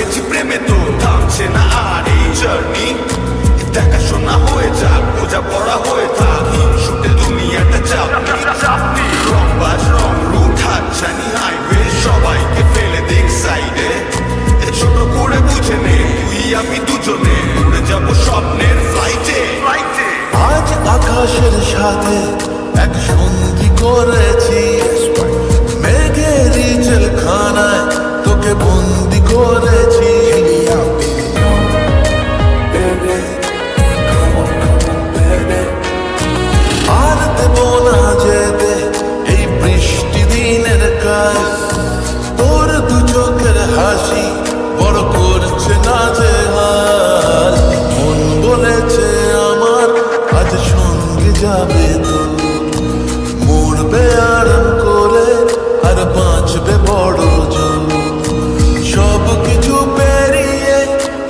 গেছি প্রেমে তো থামছে না আর এই জার্নি দেখাশোনা হয়ে যাক বোঝা পড়া হয়ে থাক শুটে দুনিয়াটা চাপনি রংবাজ রং রুট হাতছানি হাইওয়ে সবাইকে ফেলে দেখ সাইডে ছোট করে বুঝে নে তুই আমি দুজনে উড়ে যাবো স্বপ্নের ফ্লাইটে আজ আকাশের সাথে এক সন্ধি করেছি মেঘেরই জেলখানায় তোকে বন্দি করেছি আর দেব না যেতে এই বৃষ্টি দিনের কাজ তোর দু চোখের হাসি বড় করছে না যে হাল মন বলেছে আমার আজ সঙ্গে যাবে তো মরবে আরাম করে আর বাঁচবে বড় জোর সব কিছু পেরিয়ে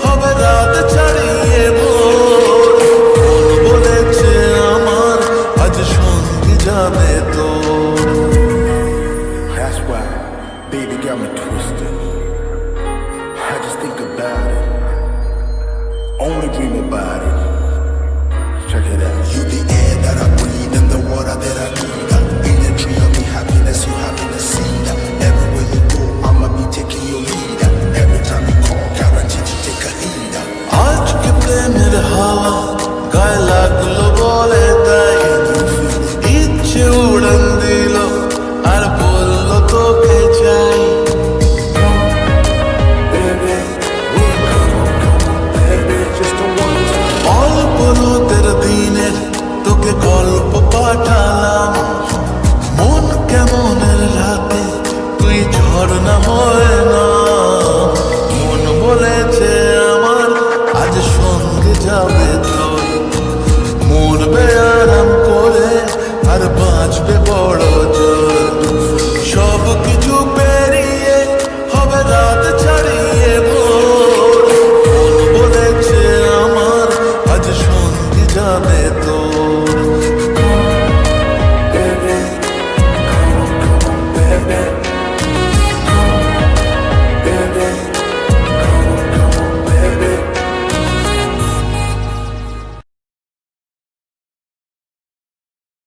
হবে রাত ছাড়িয়ে ভোর মন বলেছে আমার আজ সঙ্গে যাবে তো That's why, baby, got me twisted. I just think about it, only dream about it. Check it out. You the air that I breathe and the water that I need